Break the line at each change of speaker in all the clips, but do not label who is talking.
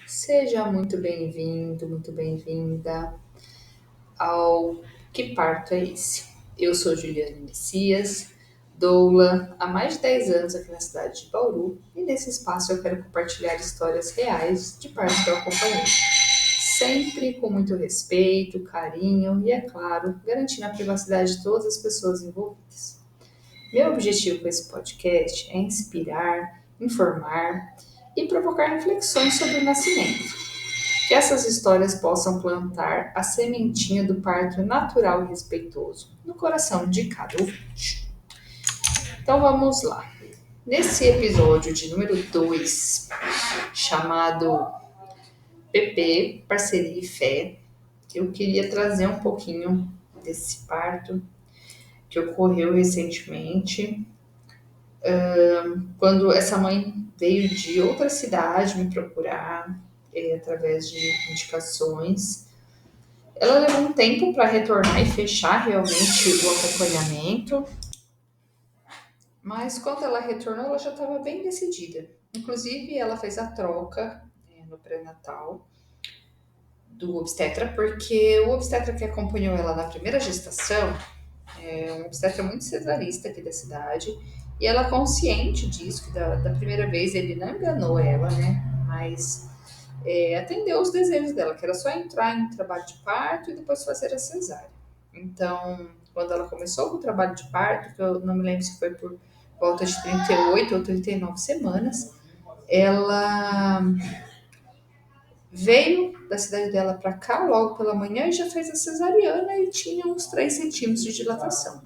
Seja muito bem-vindo, muito bem-vinda ao Que Parto é Esse? Eu sou Juliane Messias, doula há mais de 10 anos aqui na cidade de Bauru e nesse espaço eu quero compartilhar histórias reais de partos que eu acompanhei, sempre com muito respeito, carinho e, é claro, garantindo a privacidade de todas as pessoas envolvidas. Meu objetivo com esse podcast é inspirar, informar e provocar reflexões sobre o nascimento. Que essas histórias possam plantar a sementinha do parto natural e respeitoso no coração de cada ouvinte. Então vamos lá. Nesse episódio de número 2, chamado PP, Parceria e Fé, eu queria trazer um pouquinho desse parto que ocorreu recentemente, quando essa mãe veio de outra cidade me procurar, através de indicações. Ela levou um tempo para retornar e fechar realmente o acompanhamento, mas quando ela retornou, ela já estava bem decidida. Inclusive, ela fez a troca no pré-natal do obstetra, porque o obstetra que acompanhou ela na primeira gestação é um obstetra muito cesarista aqui da cidade, e ela consciente disso, que da primeira vez ele não enganou ela, né? Mas atendeu os desejos dela, que era só entrar em trabalho de parto e depois fazer a cesárea. Então, quando ela começou com o trabalho de parto, que eu não me lembro se foi por volta de 38 ou 39 semanas, ela veio da cidade dela para cá logo pela manhã e já fez a cesariana e tinha uns 3 centímetros de dilatação.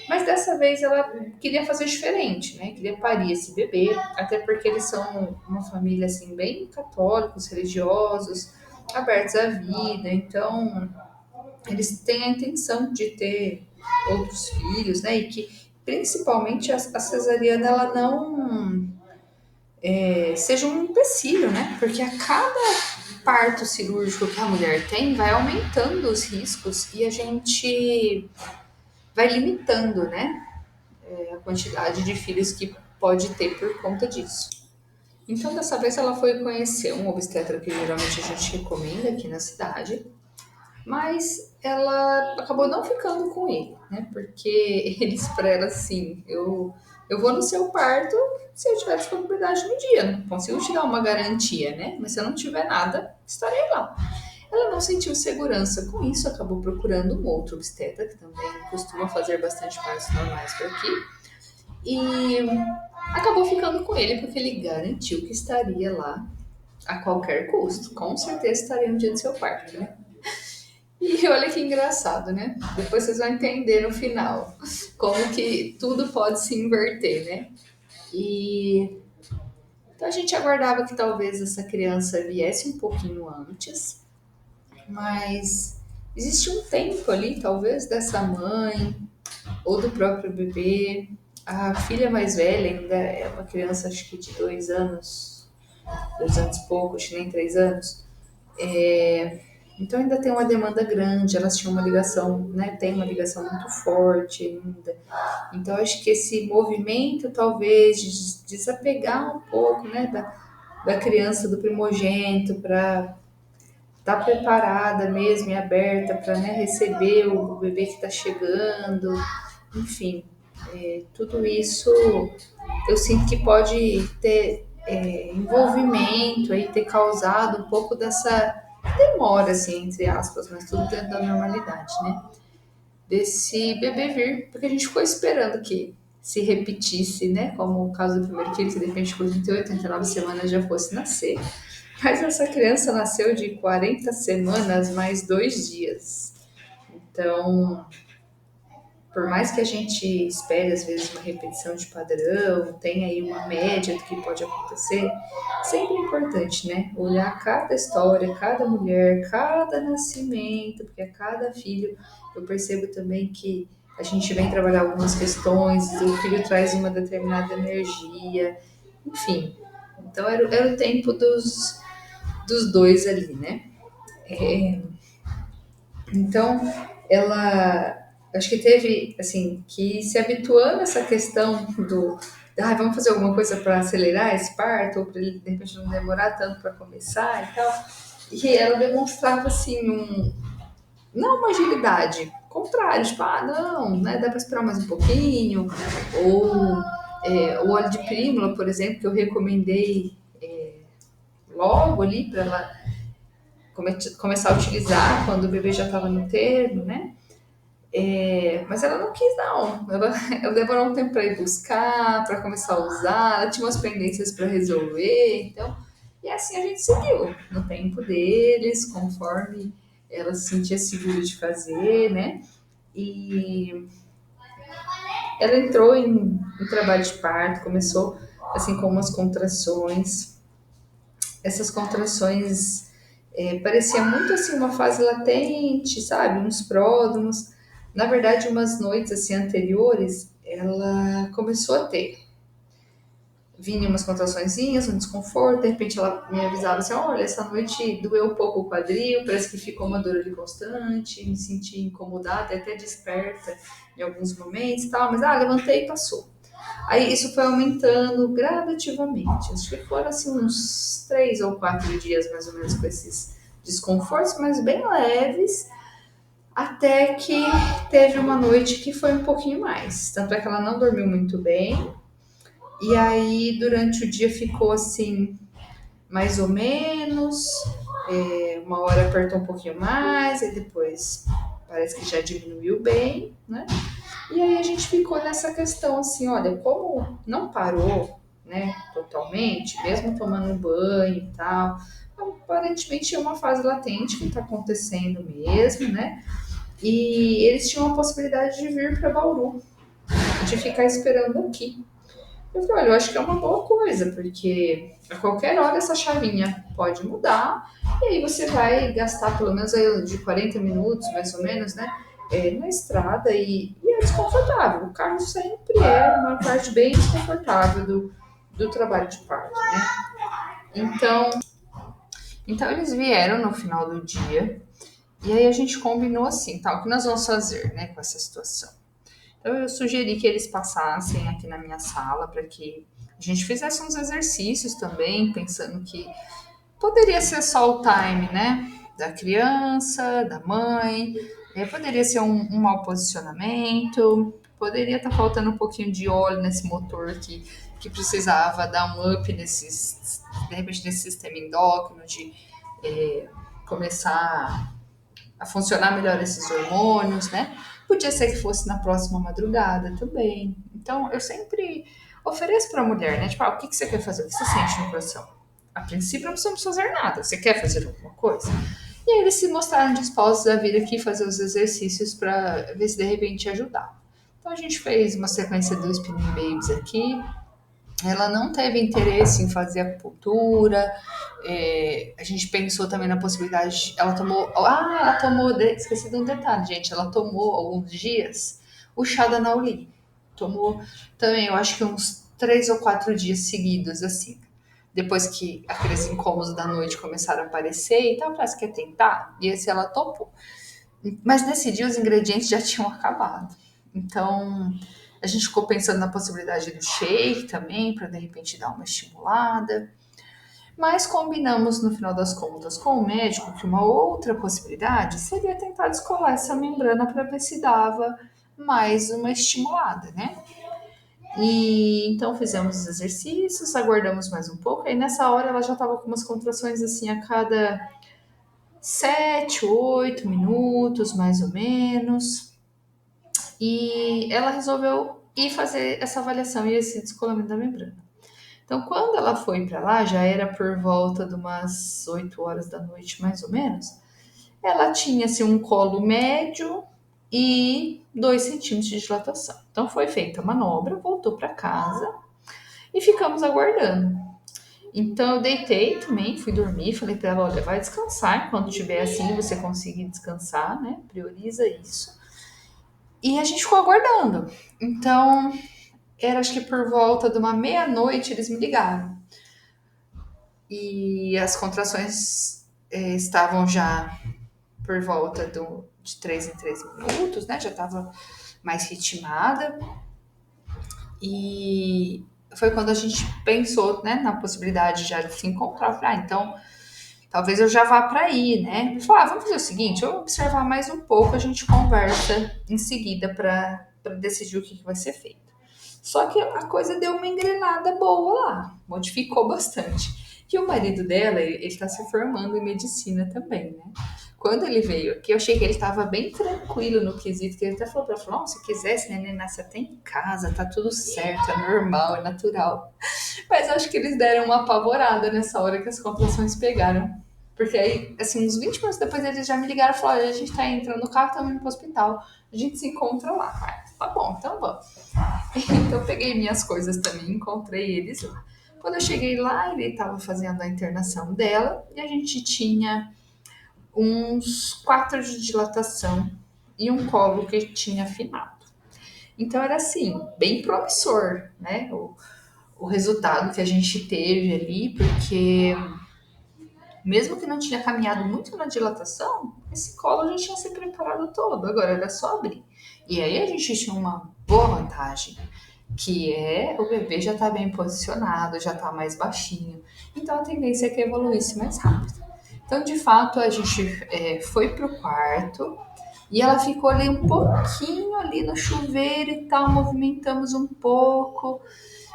Mas dessa vez ela queria fazer diferente, né? Queria parir esse bebê, até porque eles são uma família assim bem católicos, religiosos, abertos à vida, então eles têm a intenção de ter outros filhos, né? E que principalmente a cesariana ela não seja um empecilho, né? Porque a cada parto cirúrgico que a mulher tem vai aumentando os riscos e a gente vai limitando, né? A quantidade de filhos que pode ter por conta disso. Então, dessa vez, ela foi conhecer um obstetra que geralmente a gente recomenda aqui na cidade, mas ela acabou não ficando com ele, né? Porque ele disse pra ela assim: eu vou no seu parto se eu tiver disponibilidade no dia, não consigo te dar uma garantia, né? Mas se eu não tiver nada, estarei lá. Ela não sentiu segurança com isso, acabou procurando um outro obstetra, que também costuma fazer bastante partos normais por aqui, e acabou ficando com ele porque ele garantiu que estaria lá a qualquer custo. Com certeza estaria no dia do seu parto, né? E olha que engraçado, né? Depois vocês vão entender no final como que tudo pode se inverter, né? E então a gente aguardava que talvez essa criança viesse um pouquinho antes, mas existe um tempo ali, talvez, dessa mãe ou do próprio bebê. A filha mais velha ainda é uma criança, acho que de 2 anos, 2 anos e pouco, acho que nem 3 anos. Então ainda tem uma demanda grande, elas tinham uma ligação, né? Tem uma ligação muito forte ainda. Então acho que esse movimento, talvez, de desapegar um pouco, né, da criança, do primogênito, para estar preparada mesmo e aberta para, né, receber o bebê que está chegando, enfim, tudo isso eu sinto que pode ter envolvimento aí, ter causado um pouco dessa demora, assim, entre aspas, mas tudo dentro da normalidade, né? Desse bebê vir, porque a gente ficou esperando que se repetisse, né? Como o caso do primeiro filho, que de repente com 38, 39 semanas já fosse nascer. Mas essa criança nasceu de 40 semanas mais 2 dias. Então, por mais que a gente espere, às vezes, uma repetição de padrão, tem aí uma média do que pode acontecer, sempre é importante, né? Olhar cada história, cada mulher, cada nascimento, porque a cada filho eu percebo também que a gente vem trabalhar algumas questões, o filho traz uma determinada energia, enfim. Então era o tempo dos dois ali, né? É, então, ela acho que teve assim que se habituando a essa questão Ah, vamos fazer alguma coisa para acelerar esse parto, ou para ele de repente não demorar tanto para começar e tal. E ela demonstrava assim não uma agilidade, contrário, tipo, ah, não, né, dá para esperar mais um pouquinho, ou o óleo de prímula, por exemplo, que eu recomendei logo ali para ela começar a utilizar quando o bebê já estava no termo, né? Mas ela não quis, não. Ela demorou um tempo para ir buscar, para começar a usar, ela tinha umas pendências para resolver, então. E assim a gente seguiu no tempo deles, conforme ela se sentia segura de fazer, né? E ela entrou em trabalho de parto, começou assim com umas contrações. Essas contrações parecia muito assim uma fase latente, sabe? Uns pródromos. Na verdade, umas noites assim anteriores, ela começou a ter. Vinha umas contraçõezinhas, um desconforto, de repente ela me avisava assim, olha, essa noite doeu um pouco o quadril, parece que ficou uma dor ali constante, me senti incomodada, até desperta em alguns momentos e tal, mas levantei e passou. Aí isso foi aumentando gradativamente. Acho que foram assim uns 3 ou 4 dias mais ou menos com esses desconfortos, mas bem leves, até que teve uma noite que foi um pouquinho mais. Tanto é que ela não dormiu muito bem. E aí durante o dia ficou assim, mais ou menos. Uma hora apertou um pouquinho mais, e depois parece que já diminuiu bem, né? E aí a gente ficou nessa questão assim, olha, como não parou, né, totalmente, mesmo tomando banho e tal, aparentemente é uma fase latente que está acontecendo mesmo, né? E eles tinham a possibilidade de vir para Bauru, de ficar esperando aqui. Eu falei, olha, eu acho que é uma boa coisa, porque a qualquer hora essa chavinha pode mudar, e aí você vai gastar pelo menos aí de 40 minutos, mais ou menos, né? Na estrada e é desconfortável. O carro sempre é uma parte bem desconfortável do trabalho de parto, né? Então eles vieram no final do dia, e aí a gente combinou assim, tá, o que nós vamos fazer, né, com essa situação? Então eu sugeri que eles passassem aqui na minha sala para que a gente fizesse uns exercícios também, pensando que poderia ser só o time, né? Da criança, da mãe, poderia ser um mau posicionamento, poderia estar faltando um pouquinho de óleo nesse motor que precisava dar um up nesses, de repente, nesse sistema endócrino, de começar a funcionar melhor esses hormônios, né? Podia ser que fosse na próxima madrugada também. Então, eu sempre ofereço para a mulher, né? Tipo, o que você quer fazer? O que você sente no coração? A princípio, não precisamos fazer nada. Você quer fazer alguma coisa? E aí eles se mostraram dispostos a vir aqui fazer os exercícios para ver se de repente ajudar. Então a gente fez uma sequência dos spinning babies aqui, ela não teve interesse em fazer acupuntura. A gente pensou também na possibilidade. Esqueci de um detalhe, gente. Ela tomou alguns dias o chá da Nauli. Tomou também, eu acho que uns 3 ou 4 dias seguidos, assim. Depois que aqueles incômodos da noite começaram a aparecer e tal, parece que ia tentar. E esse ela topou. Mas nesse dia os ingredientes já tinham acabado. Então a gente ficou pensando na possibilidade do shake também, para de repente dar uma estimulada. Mas combinamos no final das contas com o médico que uma outra possibilidade seria tentar descolar essa membrana para ver se dava mais uma estimulada, né? E então fizemos os exercícios, aguardamos mais um pouco, e nessa hora ela já estava com umas contrações assim a cada 7, 8 minutos, mais ou menos. E ela resolveu ir fazer essa avaliação e esse descolamento da membrana. Então, quando ela foi para lá, já era por volta de umas 8 horas da noite, mais ou menos. Ela tinha assim, um colo médio e 2 centímetros de dilatação. Então, foi feita a manobra, voltou para casa e ficamos aguardando. Então, eu deitei também, fui dormir, falei para ela: olha, vai descansar. Quando tiver assim, você conseguir descansar, né? Prioriza isso. E a gente ficou aguardando. Então, era acho que por volta de uma meia-noite eles me ligaram. E as contrações estavam já por volta de 3 em 3 minutos, né? Já estava mais ritmada. E foi quando a gente pensou, né, na possibilidade já de se encontrar. Eu falei, então talvez eu já vá para aí, né? Ele falou, vamos fazer o seguinte, eu vou observar mais um pouco, a gente conversa em seguida para decidir o que vai ser feito. Só que a coisa deu uma engrenada boa lá, modificou bastante. E o marido dela, ele está se formando em medicina também, né? Quando ele veio aqui, eu achei que ele estava bem tranquilo no quesito, que ele até falou para ela, falou, se quisesse, neném nasce até em casa, tá tudo certo, é normal, é natural. Mas acho que eles deram uma apavorada nessa hora que as contrações pegaram. Porque aí, assim, uns 20 minutos depois eles já me ligaram e falaram: olha, a gente tá entrando no carro, estamos indo pro hospital. A gente se encontra lá. Tá bom, então vamos. Então eu peguei minhas coisas também, encontrei eles lá. Quando eu cheguei lá, ele estava fazendo a internação dela e a gente tinha uns 4 de dilatação e um colo que tinha afinado. Então era assim, bem promissor, né? O resultado que a gente teve ali, porque mesmo que não tinha caminhado muito na dilatação, esse colo já tinha se preparado todo, agora era só abrir. E aí a gente tinha uma boa vantagem, que é o bebê já está bem posicionado, já está mais baixinho, então a tendência é que evoluísse mais rápido. Então, de fato, a gente foi pro quarto e ela ficou ali um pouquinho ali no chuveiro e tal, movimentamos um pouco,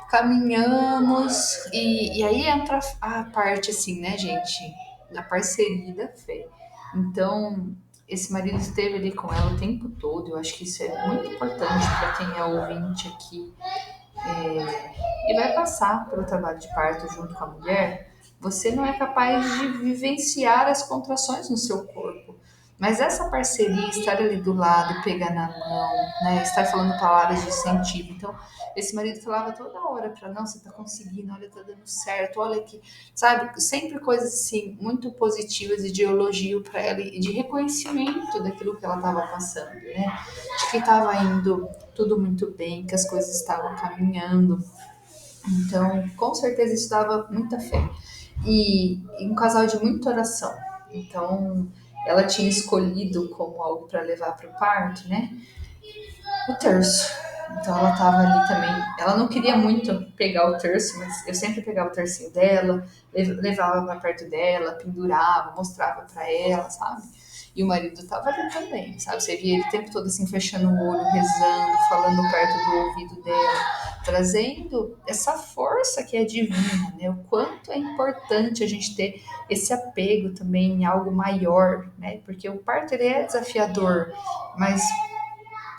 caminhamos e aí entra a parte assim, né, gente, da parceria da fé. Então, esse marido esteve ali com ela o tempo todo. Eu acho que isso é muito importante para quem é ouvinte aqui e vai passar pelo trabalho de parto junto com a mulher. Você não é capaz de vivenciar as contrações no seu corpo. Mas essa parceria, estar ali do lado, pegar na mão, né, estar falando palavras de incentivo. Então, esse marido falava toda hora para não, você tá conseguindo, olha, tá dando certo, olha que, sabe, sempre coisas assim muito positivas e de elogio para ela e de reconhecimento daquilo que ela estava passando, né? De que estava indo tudo muito bem, que as coisas estavam caminhando. Então, com certeza isso dava muita fé. E um casal de muita oração. Então, ela tinha escolhido como algo para levar para o parto, né? O terço. Então ela tava ali também. Ela não queria muito pegar o terço, mas eu sempre pegava o tercinho dela, levava para perto dela, pendurava, mostrava para ela, sabe? E o marido tava ali também, sabe? Você via ele o tempo todo assim, fechando o olho, rezando, falando perto do ouvido dela, trazendo essa força que é divina, né? O quanto é importante a gente ter esse apego também em algo maior, né? Porque o parto ele é desafiador, mas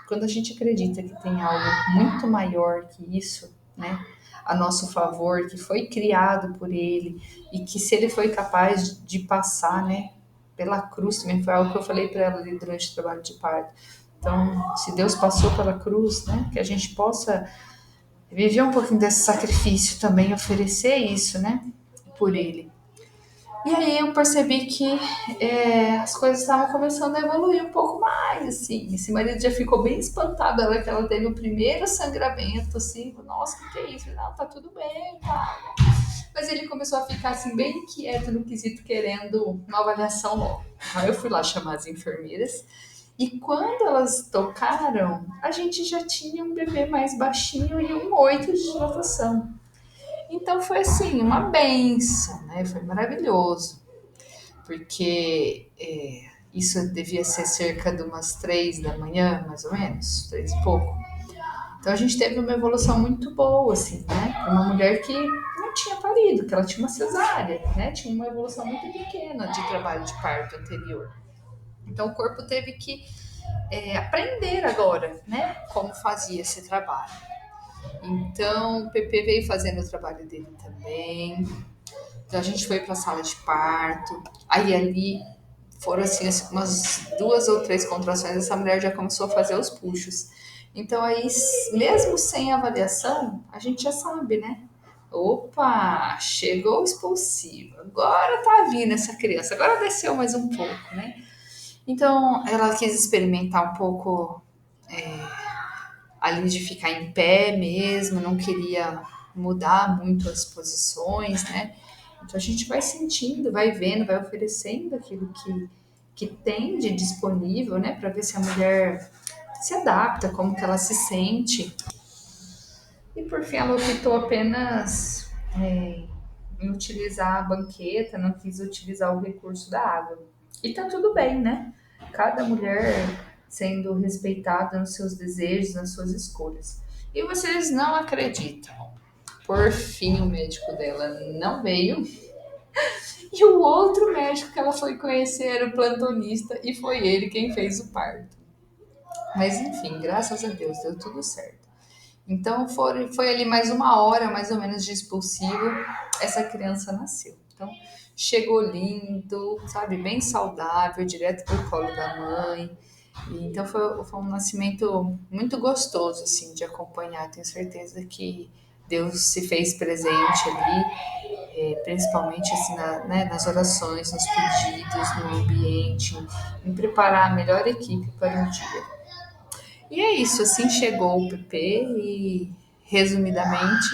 quando a gente acredita que tem algo muito maior que isso, né, a nosso favor, que foi criado por ele e que se ele foi capaz de passar, né, pela cruz também foi algo que eu falei para ela ali durante o trabalho de parto. Então, se Deus passou pela cruz, né, que a gente possa viver um pouquinho desse sacrifício também, oferecer isso, né, por ele. E aí eu percebi que as coisas estavam começando a evoluir um pouco mais, assim. Esse marido já ficou bem espantado, que ela teve o primeiro sangramento, assim. Nossa, o que é isso? Não, tá tudo bem, tá. Mas ele começou a ficar, assim, bem inquieto no quesito, querendo uma avaliação logo. Aí eu fui lá chamar as enfermeiras. E quando elas tocaram, a gente já tinha um bebê mais baixinho e um 8 de dilatação. Então foi assim, uma benção, né? Foi maravilhoso, porque isso devia ser cerca de umas 3 da manhã, mais ou menos, 3 e pouco. Então a gente teve uma evolução muito boa, assim, né? Para uma mulher que não tinha parido, que ela tinha uma cesárea, né? Tinha uma evolução muito pequena de trabalho de parto anterior. Então o corpo teve que aprender agora, né? Como fazia esse trabalho. Então o PP veio fazendo o trabalho dele também. Então a gente foi para a sala de parto. Aí ali foram assim umas 2 ou 3 contrações. Essa mulher já começou a fazer os puxos. Então aí, mesmo sem avaliação, a gente já sabe, né? Opa, chegou o expulsivo. Agora tá vindo essa criança. Agora desceu mais um pouco, né? Então ela quis experimentar um pouco ali de ficar em pé mesmo, não queria mudar muito as posições, né? Então a gente vai sentindo, vai vendo, vai oferecendo aquilo que tem de disponível, né? Para ver se a mulher se adapta, como que ela se sente. E por fim, ela optou apenas em utilizar a banqueta, não quis utilizar o recurso da água. E tá tudo bem, né? Cada mulher sendo respeitada nos seus desejos, nas suas escolhas. E vocês não acreditam. Por fim, o médico dela não veio. E o outro médico que ela foi conhecer era o plantonista e foi ele quem fez o parto. Mas enfim, graças a Deus, deu tudo certo. Então foi ali mais uma hora, mais ou menos, de expulsivo, essa criança nasceu. Então chegou lindo, sabe, bem saudável, direto pro colo da mãe. E, então foi um nascimento muito gostoso, assim, de acompanhar. Tenho certeza que Deus se fez presente ali, principalmente assim, nas orações, nos pedidos, no ambiente, em preparar a melhor equipe para o dia. E é isso, assim chegou o PP e, resumidamente,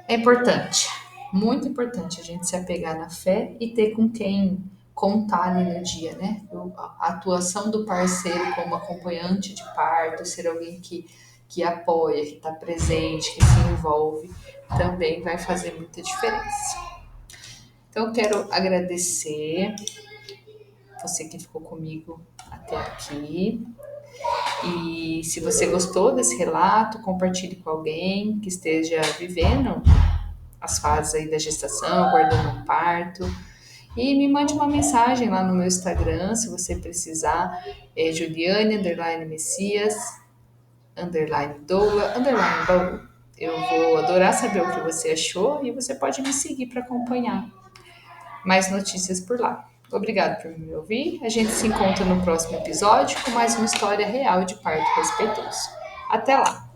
é importante, muito importante a gente se apegar na fé e ter com quem contar ali no dia, né? A atuação do parceiro como acompanhante de parto, ser alguém que apoia, que está presente, que se envolve, também vai fazer muita diferença. Então, eu quero agradecer você que ficou comigo até aqui. E se você gostou desse relato, compartilhe com alguém que esteja vivendo as fases aí da gestação, aguardando um parto. E me mande uma mensagem lá no meu Instagram, se você precisar, é Juliane, Messias, Doula, Baú. Eu vou adorar saber o que você achou e você pode me seguir para acompanhar mais notícias por lá. Obrigado por me ouvir. A gente se encontra no próximo episódio com mais uma história real de parto respeitoso. Até lá!